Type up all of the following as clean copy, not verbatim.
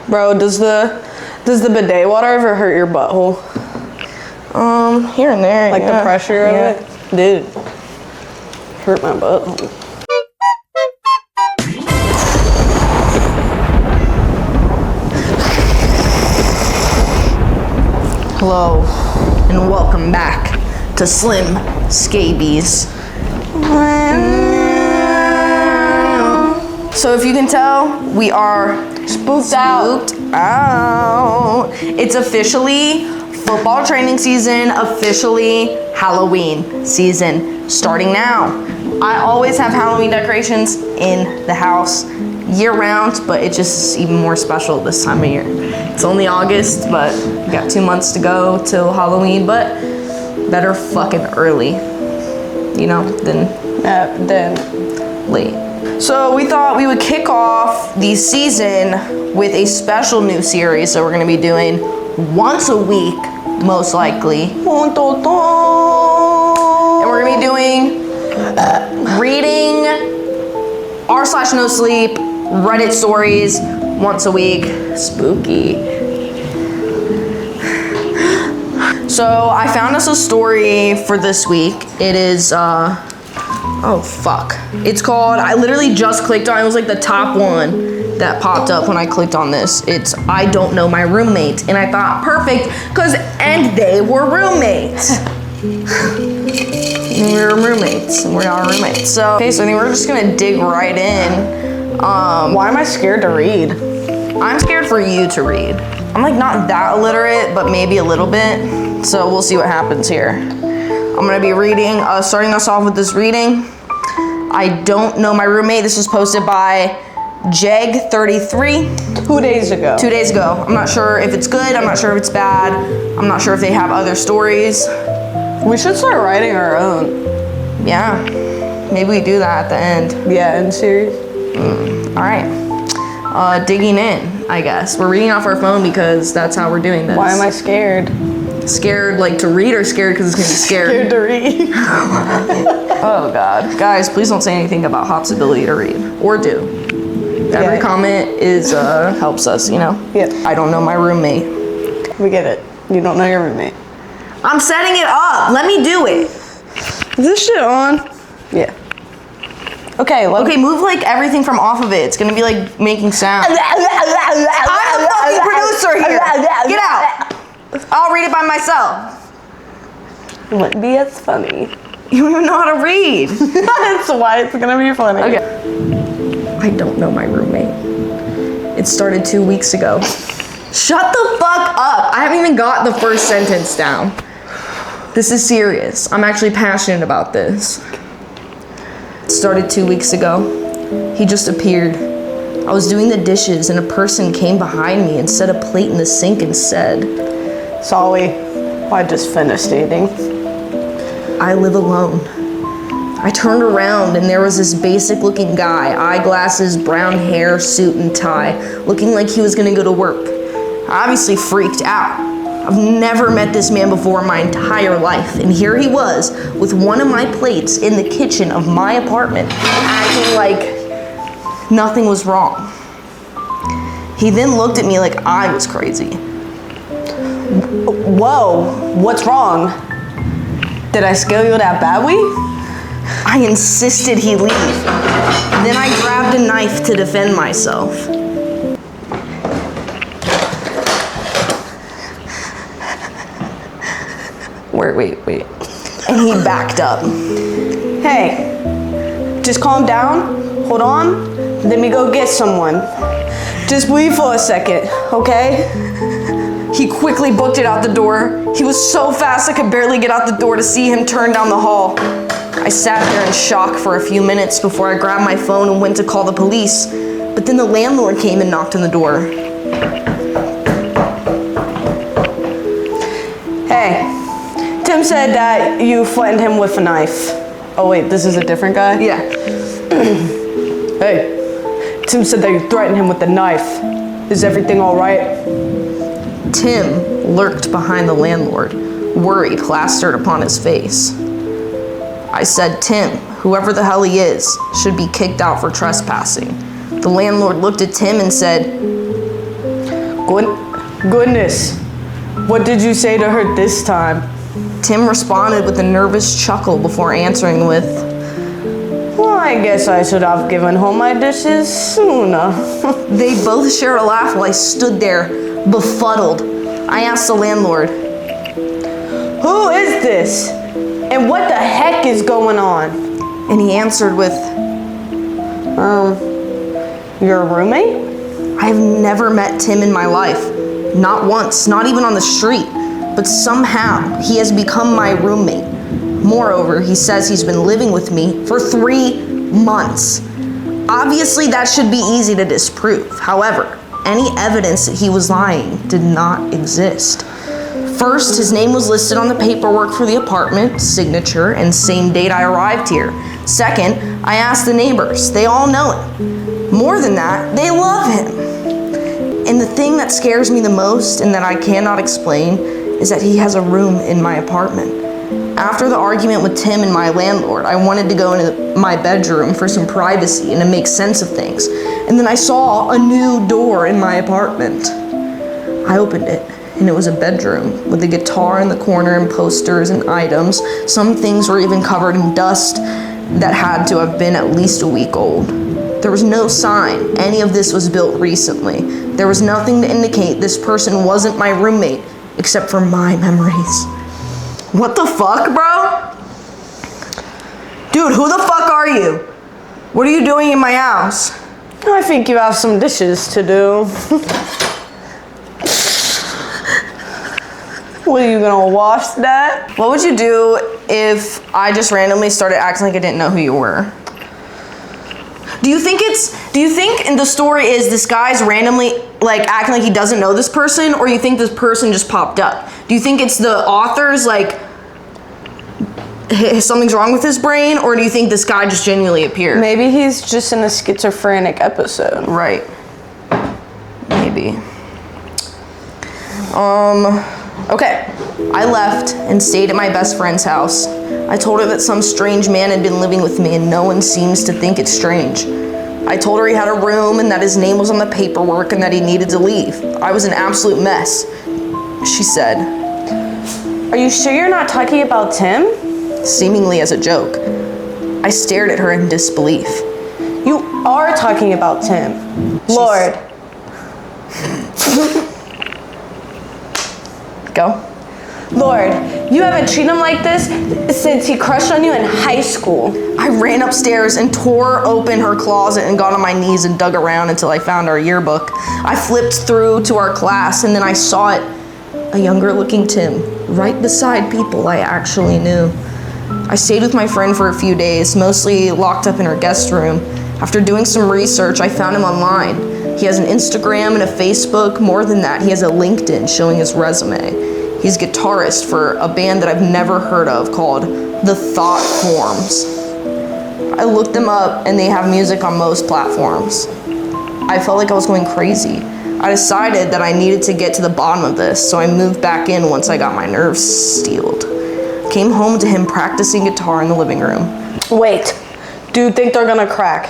Bro, does the bidet water ever hurt your butthole? Here and there. Like the pressure of it? Dude, hurt my butthole. Hello, and welcome back to Slim Scabies. So if you can tell, we are spooked out. It's officially football training season, officially Halloween season, starting now. I always have Halloween decorations in the house year round, but it just is even more special this time of year. It's only August, but we got 2 months to go till Halloween, but better fucking early, you know, than late. So we thought we would kick off the season with a special new series that we're gonna be doing once a week, most likely. And we're gonna be doing reading r/nosleep Reddit stories once a week. Spooky. So I found us a story for this week. It is oh fuck. It's called, I literally just clicked on it. It was like the top one that popped up when I clicked on this. It's I Don't Know My Roommate. And I thought, perfect, and they were roommates. We were roommates, and we are roommates. So, okay, so I think we're just gonna dig right in. Why am I scared to read? I'm scared for you to read. I'm like not that illiterate, but maybe a little bit. So we'll see what happens here. I'm gonna be reading, starting us off with this reading. I Don't Know My Roommate. This was posted by Jeg33. 2 days ago. 2 days ago. I'm not sure if it's good. I'm not sure if it's bad. I'm not sure if they have other stories. We should start writing our own. Yeah, maybe we do that at the end. Yeah, end series. All right. Digging in, I guess. We're reading off our phone because that's how we're doing this. Why am I scared? Scared like to read or scared because it's gonna be scary? Scared to read. Oh God. Guys, please don't say anything about Hop's ability to read. Or do. Every comment is helps us, you know? Yep. I don't know my roommate. We get it. You don't know your roommate. I'm setting it up. Let me do it. Is this shit on? Yeah. Okay, Okay, move like everything from off of it. It's gonna be like making sound. I'm the fucking producer here. Get out. I'll read it by myself. Wouldn't be as funny. You don't even know how to read. That's why it's gonna be funny. Okay. I don't know my roommate. It started 2 weeks ago. Shut the fuck up. I haven't even got the first sentence down. This is serious. I'm actually passionate about this. It started 2 weeks ago. He just appeared. I was doing the dishes and a person came behind me and set a plate in the sink and said, Sorry, I just finished eating. I live alone. I turned around and there was this basic looking guy, eyeglasses, brown hair, suit and tie, looking like he was gonna go to work. I obviously freaked out. I've never met this man before in my entire life, and here he was with one of my plates in the kitchen of my apartment, acting like nothing was wrong. He then looked at me like I was crazy. Whoa, what's wrong? Did I scare you that badly? I insisted he leave. Then I grabbed a knife to defend myself. Wait. And he backed up. Hey, just calm down, hold on, let me go get someone. Just breathe for a second, okay? He quickly booked it out the door. He was so fast I could barely get out the door to see him turn down the hall. I sat there in shock for a few minutes before I grabbed my phone and went to call the police. But then the landlord came and knocked on the door. Hey, Tim said that you threatened him with a knife. Oh wait, this is a different guy? Yeah. Hey, Tim said that you threatened him with a knife. Is everything all right? Tim lurked behind the landlord, worry plastered upon his face. I said, Tim, whoever the hell he is, should be kicked out for trespassing. The landlord looked at Tim and said, Goodness. What did you say to her this time? Tim responded with a nervous chuckle before answering with, Well, I guess I should have given home my dishes sooner. They both shared a laugh while I stood there, befuddled. I asked the landlord, Who is this? And what the heck is going on? and he answered with, Your roommate? I've never met Tim in my life. Not once, not even on the street. But somehow, he has become my roommate. Moreover, he says he's been living with me for 3 months. Obviously, that should be easy to disprove. However, any evidence that he was lying did not exist. First, his name was listed on the paperwork for the apartment, signature, and same date I arrived here. Second, I asked the neighbors. They all know him. More than that, they love him. And the thing that scares me the most and that I cannot explain is that he has a room in my apartment. After the argument with Tim and my landlord, I wanted to go into my bedroom for some privacy and to make sense of things. And then I saw a new door in my apartment. I opened it, and it was a bedroom with a guitar in the corner and posters and items. Some things were even covered in dust that had to have been at least a week old. There was no sign any of this was built recently. There was nothing to indicate this person wasn't my roommate, except for my memories. What the fuck, bro? Dude, who the fuck are you? What are you doing in my house? I think you have some dishes to do. Were you gonna wash that? What would you do if I just randomly started acting like I didn't know who you were? Do you think in the story is this guy's randomly like acting like he doesn't know this person, or you think this person just popped up? Do you think it's the author's like something's wrong with his brain, or do you think this guy just genuinely appeared? Maybe he's just in a schizophrenic episode. Right. Maybe. Okay. I left and stayed at my best friend's house. I told her that some strange man had been living with me and no one seems to think it's strange. I told her he had a room and that his name was on the paperwork and that he needed to leave. I was an absolute mess. She said, Are you sure you're not talking about Tim? seemingly as a joke. I stared at her in disbelief. You are talking about Tim. Lord. Go. Lord, you haven't treated him like this since he crushed on you in high school. I ran upstairs and tore open her closet and got on my knees and dug around until I found our yearbook. I flipped through to our class and then I saw it, a younger looking Tim, right beside people I actually knew. I stayed with my friend for a few days, mostly locked up in her guest room. After doing some research, I found him online. He has an Instagram and a Facebook. More than that, he has a LinkedIn showing his resume. He's a guitarist for a band that I've never heard of called The Thought Forms. I looked them up and they have music on most platforms. I felt like I was going crazy. I decided that I needed to get to the bottom of this, so I moved back in once I got my nerves steeled. Came home to him practicing guitar in the living room. Wait, do you think they're gonna crack?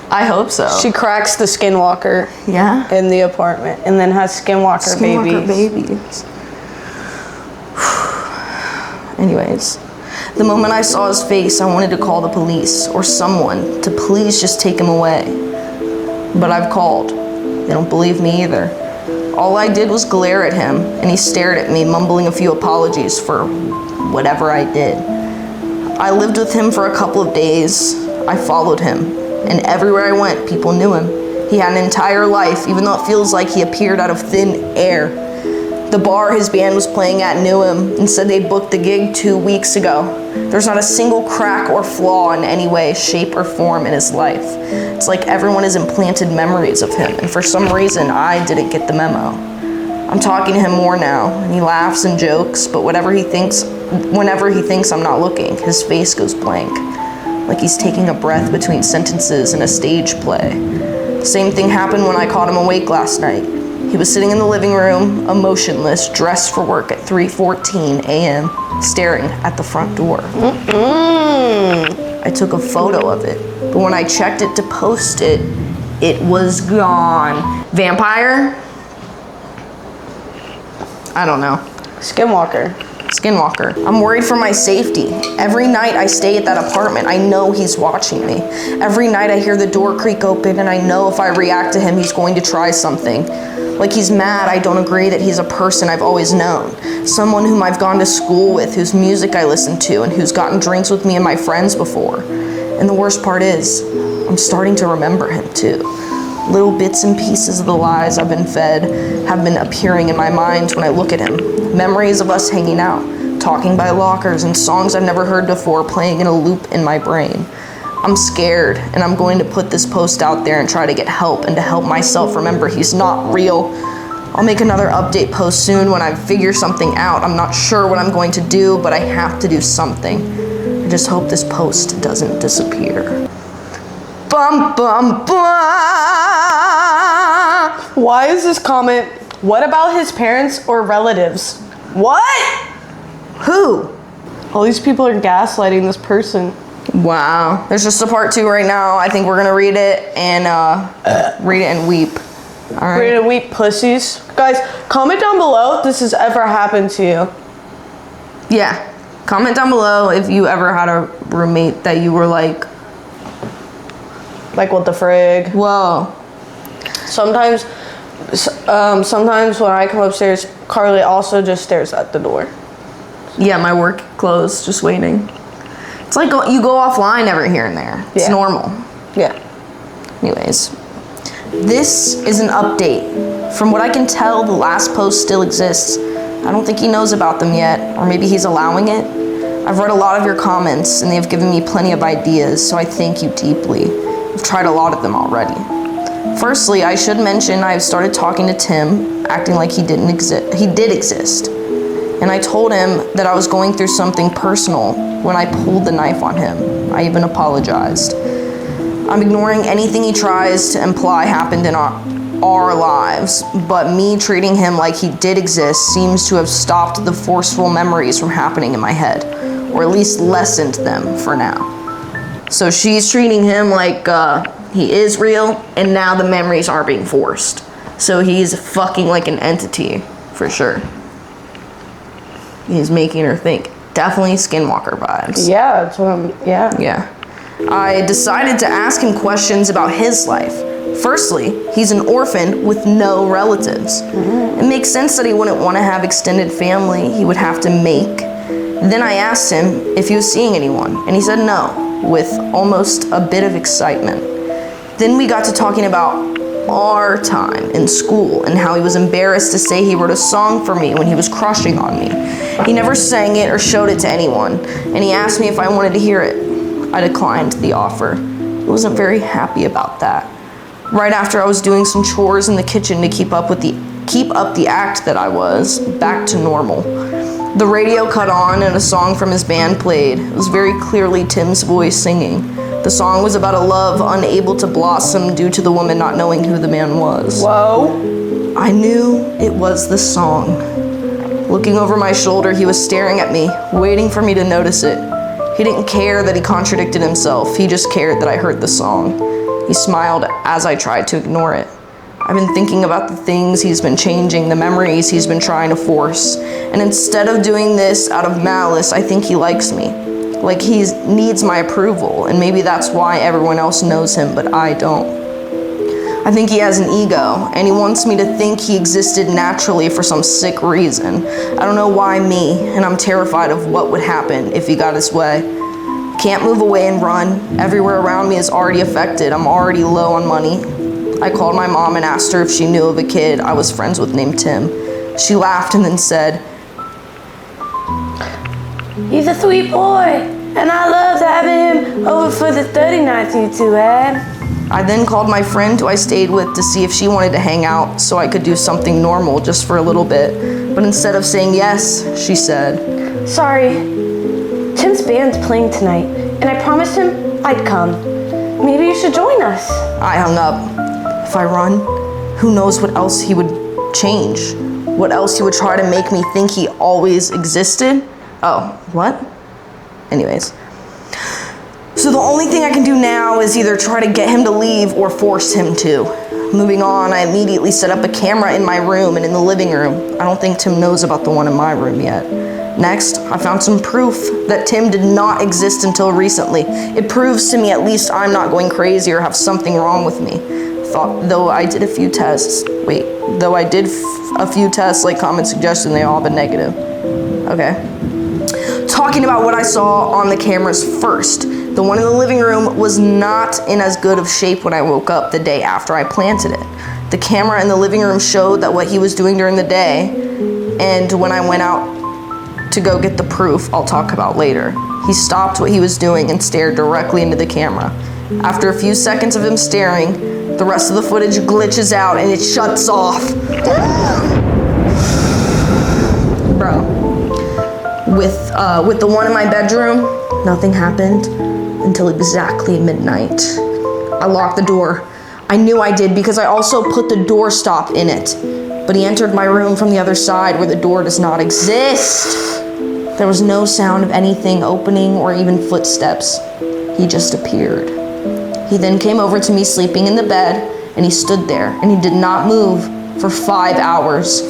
I hope so. She cracks the skinwalker Yeah? in the apartment and then has skinwalker babies. Anyways, the moment I saw his face, I wanted to call the police or someone to please just take him away. But I've called. They don't believe me either. All I did was glare at him, and he stared at me, mumbling a few apologies for whatever I did. I lived with him for a couple of days. I followed him, and everywhere I went, people knew him. He had an entire life, even though it feels like he appeared out of thin air. The bar his band was playing at knew him and said they booked the gig 2 weeks ago. There's not a single crack or flaw in any way, shape, or form in his life. It's like everyone has implanted memories of him, and for some reason, I didn't get the memo. I'm talking to him more now, and he laughs and jokes, but whenever he thinks I'm not looking, his face goes blank, like he's taking a breath between sentences in a stage play. The same thing happened when I caught him awake last night. He was sitting in the living room, emotionless, dressed for work at 3:14 a.m., staring at the front door. I took a photo of it, but when I checked it to post it, It was gone. Vampire? I don't know. Skinwalker. Skinwalker. I'm worried for my safety. Every night I stay at that apartment, I know he's watching me. Every night I hear the door creak open and I know if I react to him, he's going to try something. Like he's mad I don't agree that he's a person I've always known. Someone whom I've gone to school with, whose music I listen to, and who's gotten drinks with me and my friends before. And the worst part is, I'm starting to remember him too. Little bits and pieces of the lies I've been fed have been appearing in my mind when I look at him. Memories of us hanging out, talking by lockers, and songs I've never heard before playing in a loop in my brain. I'm scared, and I'm going to put this post out there and try to get help and to help myself remember he's not real. I'll make another update post soon when I figure something out. I'm not sure what I'm going to do, but I have to do something. I just hope this post doesn't disappear. Bum, bum, bum. Why is this comment, what about his parents or relatives? What? Who? All these people are gaslighting this person. Wow. There's just a part 2 right now. I think we're gonna read it and weep. All right. Read and weep, pussies. Guys, comment down below if this has ever happened to you. Yeah. Comment down below if you ever had a roommate that you were like, what the frig? whoa. Sometimes when I come upstairs, Carly also just stares at the door. Yeah, my work closed, just waiting. It's like you go offline every here and there. It's normal. Yeah. Anyways, this is an update. From what I can tell, the last post still exists. I don't think he knows about them yet, or maybe he's allowing it. I've read a lot of your comments, and they've given me plenty of ideas, so I thank you deeply. I've tried a lot of them already. Firstly, I should mention I've started talking to Tim, acting like he didn't exist. He did exist. And I told him that I was going through something personal when I pulled the knife on him. I even apologized. I'm ignoring anything he tries to imply happened in our lives, but me treating him like he did exist seems to have stopped the forceful memories from happening in my head, or at least lessened them for now. So she's treating him like he is real, and now the memories are being forced. So he's fucking like an entity, for sure. He's making her think. Definitely Skinwalker vibes. Yeah, that's what I'm, yeah. Yeah. I decided to ask him questions about his life. Firstly, he's an orphan with no relatives. It makes sense that he wouldn't want to have extended family he would have to make. Then I asked him if he was seeing anyone, and he said no, with almost a bit of excitement. Then we got to talking about our time in school and how he was embarrassed to say he wrote a song for me when he was crushing on me. He never sang it or showed it to anyone, and he asked me if I wanted to hear it. I declined the offer. I wasn't very happy about that. Right after I was doing some chores in the kitchen to keep up the act that I was, back to normal. The radio cut on and a song from his band played. It was very clearly Tim's voice singing. The song was about a love unable to blossom due to the woman not knowing who the man was. Whoa. I knew it was the song. Looking over my shoulder, he was staring at me, waiting for me to notice it. He didn't care that he contradicted himself. He just cared that I heard the song. He smiled as I tried to ignore it. I've been thinking about the things he's been changing, the memories he's been trying to force. And instead of doing this out of malice, I think he likes me. Like he needs my approval, and maybe that's why everyone else knows him, but I don't. I think he has an ego, and he wants me to think he existed naturally for some sick reason. I don't know why me, and I'm terrified of what would happen if he got his way. Can't move away and run. Everywhere around me is already affected. I'm already low on money. I called my mom and asked her if she knew of a kid I was friends with named Tim. She laughed and then said, He's a sweet boy, and I loved having him over for the 30 nights you two had. I then called my friend who I stayed with to see if she wanted to hang out so I could do something normal just for a little bit. But instead of saying yes, she said, Sorry, Tim's band's playing tonight, and I promised him I'd come. Maybe you should join us. I hung up. If I run, who knows what else he would change? What else he would try to make me think he always existed? Oh, what? Anyways. So the only thing I can do now is either try to get him to leave or force him to. Moving on, I immediately set up a camera in my room and in the living room. I don't think Tim knows about the one in my room yet. Next, I found some proof that Tim did not exist until recently. It proves to me at least I'm not going crazy or have something wrong with me. Though I did a few tests like common suggestion, they all been negative. Okay. Talking about what I saw on the cameras first. The one in the living room was not in as good of shape when I woke up the day after I planted it. The camera in the living room showed that what he was doing during the day, and when I went out to go get the proof I'll talk about later, he stopped what he was doing and stared directly into the camera. After a few seconds of him staring, the rest of the footage glitches out and it shuts off. Bro. With the one in my bedroom, nothing happened until exactly midnight. I locked the door. I knew I did because I also put the door stop in it. But he entered my room from the other side where the door does not exist. There was no sound of anything opening or even footsteps. He just appeared. He then came over to me sleeping in the bed, and he stood there, and he did not move for 5 hours.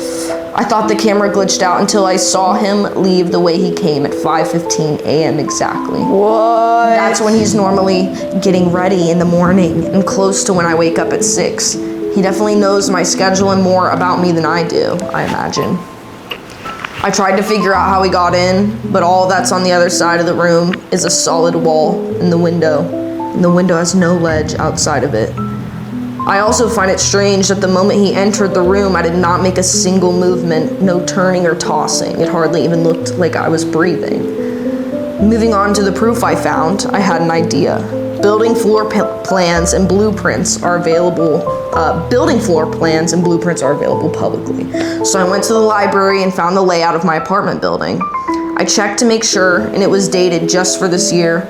I thought the camera glitched out until I saw him leave the way he came at 5:15 a.m. exactly. What? That's when he's normally getting ready in the morning and close to when I wake up at 6. He definitely knows my schedule and more about me than I do, I imagine. I tried to figure out how he got in, but all that's on the other side of the room is a solid wall and the window. And the window has no ledge outside of it. I also find it strange that the moment he entered the room, I did not make a single movement, no turning or tossing. It hardly even looked like I was breathing. Moving on to the proof I found, I had an idea. Building floor plans and blueprints are available. Building floor plans and blueprints are available publicly. So I went to the library and found the layout of my apartment building. I checked to make sure, and it was dated just for this year,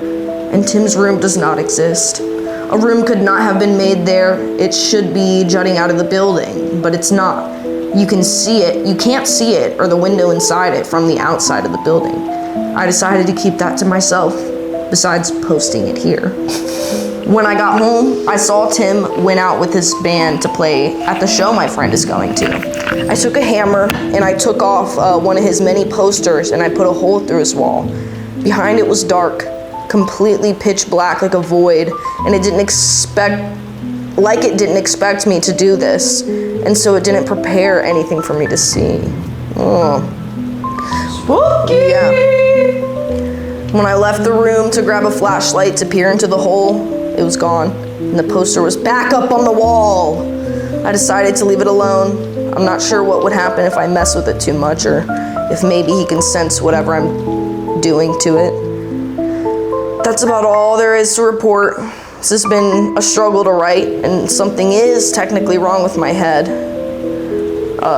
and Tim's room does not exist. A room could not have been made there. It should be jutting out of the building, but it's not. You can see it, you can't see it, or the window inside it from the outside of the building. I decided to keep that to myself, besides posting it here. When I got home, I saw Tim went out with his band to play at the show my friend is going to. I took a hammer and I took off one of his many posters and I put a hole through his wall. Behind it was dark, completely pitch black like a void, and it didn't expect me to do this, and so it didn't prepare anything for me to see. Oh. Spooky! Yeah. When I left the room to grab a flashlight to peer into the hole, it was gone, and the poster was back up on the wall. I decided to leave it alone. I'm not sure what would happen if I mess with it too much, or if maybe he can sense whatever I'm doing to it. That's about all there is to report. This has been a struggle to write, and something is technically wrong with my head.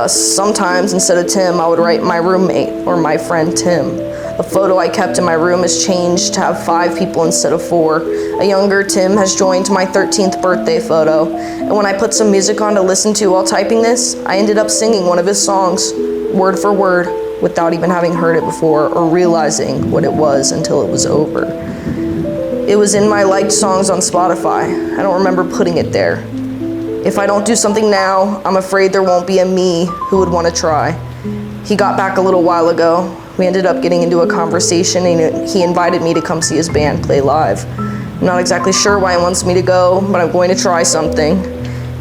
Sometimes, instead of Tim, I would write my roommate or my friend Tim. The photo I kept in my room has changed to have 5 people instead of 4. A younger Tim has joined my 13th birthday photo, and when I put some music on to listen to while typing this, I ended up singing one of his songs, word for word, without even having heard it before or realizing what it was until it was over. It was in my liked songs on Spotify. I don't remember putting it there. If I don't do something now, I'm afraid there won't be a me who would want to try. He got back a little while ago. We ended up getting into a conversation and he invited me to come see his band play live. I'm not exactly sure why he wants me to go, but I'm going to try something.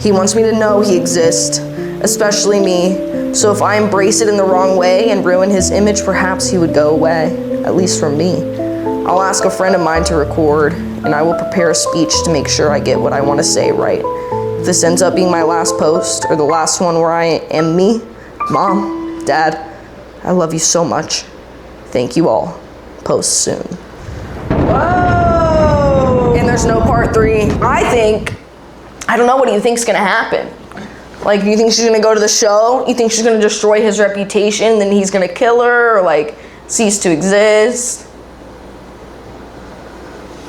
He wants me to know he exists, especially me. So if I embrace it in the wrong way and ruin his image, perhaps he would go away, at least from me. I'll ask a friend of mine to record, and I will prepare a speech to make sure I get what I want to say right. If this ends up being my last post, or the last one where I am me, Mom, Dad, I love you so much. Thank you all. Post soon. Whoa! And there's no part 3. I don't know, what do you think's gonna happen? Like, do you think she's gonna go to the show? You think she's gonna destroy his reputation, then he's gonna kill her, or like cease to exist?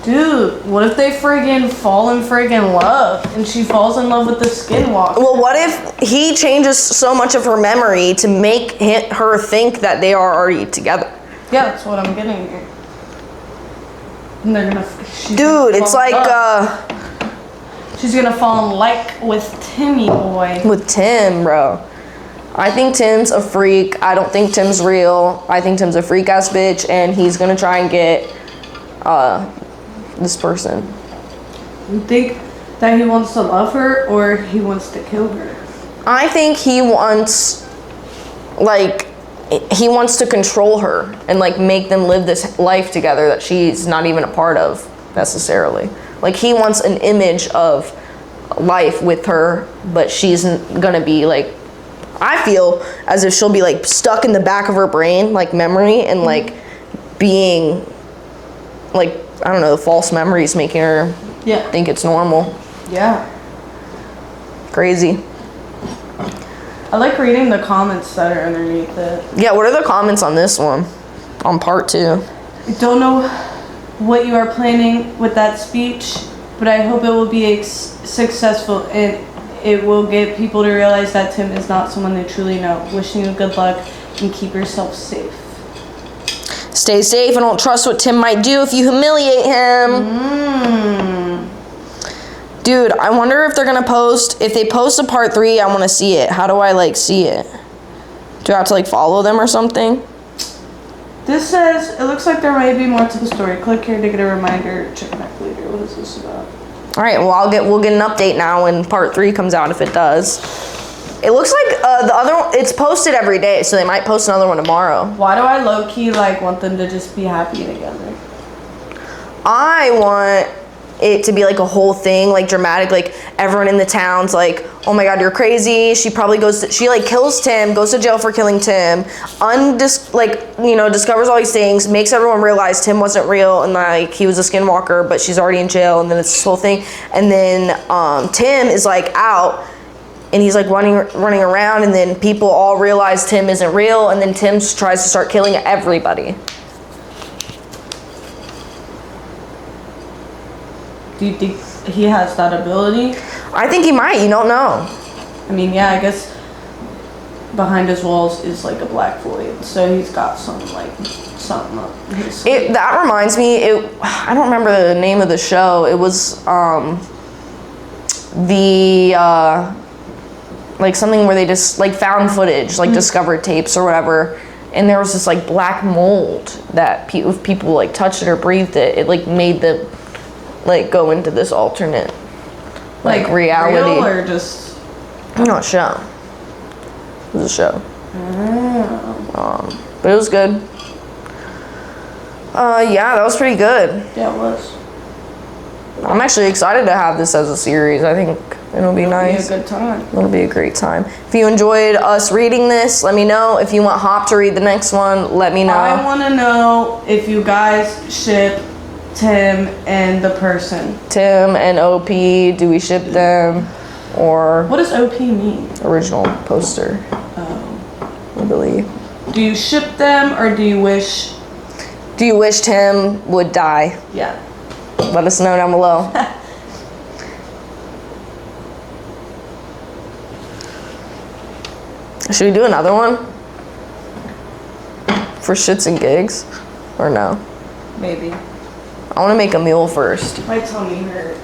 Dude, what if they friggin' fall in friggin' love and she falls in love with the skinwalker? Well, what if he changes so much of her memory to make her think that they are already together? Yeah, that's what I'm getting here. And they're gonna. Dude, it's like she's gonna fall in like with Timmy boy. with Tim, bro. I think Tim's a freak. I don't think Tim's real. I think Tim's a freak ass bitch, and he's gonna try and get this person. You think that he wants to love her or he wants to kill her? I think he wants to control her and like make them live this life together that she's not even a part of necessarily. Like he wants an image of life with her, but she's gonna be like, I feel as if she'll be like stuck in the back of her brain, like memory, and like being like, I don't know, false memories making her think it's normal. Yeah. Crazy. I like reading the comments that are underneath it. Yeah, what are the comments on this one? On part 2. I don't know what you are planning with that speech, but I hope it will be successful and it will get people to realize that Tim is not someone they truly know. Wishing you good luck and keep yourself safe. Stay safe and don't trust what Tim might do if you humiliate him. Dude, I wonder if they're gonna post, if they post a part 3, I wanna see it. How do I like see it? Do I have to like follow them or something? This says, it looks like there may be more to the story. Click here to get a reminder. Check back later. What is this about? All right, well, we'll get an update now when part 3 comes out if it does. It looks like the other one, it's posted every day, so they might post another one tomorrow. Why do I low-key like want them to just be happy together? I want it to be like a whole thing, like dramatic, like everyone in the town's like, oh my god, you're crazy. She probably she like kills Tim, goes to jail for killing Tim, discovers all these things, makes everyone realize Tim wasn't real and like he was a skinwalker, but she's already in jail, and then it's this whole thing. And then Tim is like out and he's like running around, and then people all realize Tim isn't real, and then Tim tries to start killing everybody. Do you think he has that ability? I think he might, you don't know. I mean, yeah, I guess behind his walls is like a black void, so he's got something up his sleeve. That reminds me, I don't remember the name of the show. It was like something where they just like found footage, like discovered tapes or whatever, and there was this like black mold that if people like touched it or breathed it, it like made them like go into this alternate like reality. Real or just No, a show. It was a show. Oh. But it was good. Yeah, that was pretty good. Yeah, it was. I'm actually excited to have this as a series. I think it'll be nice. It'll be a good time. It'll be a great time. If you enjoyed us reading this, let me know. If you want Hop to read the next one, let me know. I want to know if you guys ship Tim and the person. Tim and OP, do we ship them? Or What does OP mean? original poster, Oh. I believe. Do you ship them or do you wish? Do you wish Tim would die? Yeah. Let us know down below. Should we do another one? For shits and gigs? Or no? Maybe. I want to make a meal first. My tummy hurts.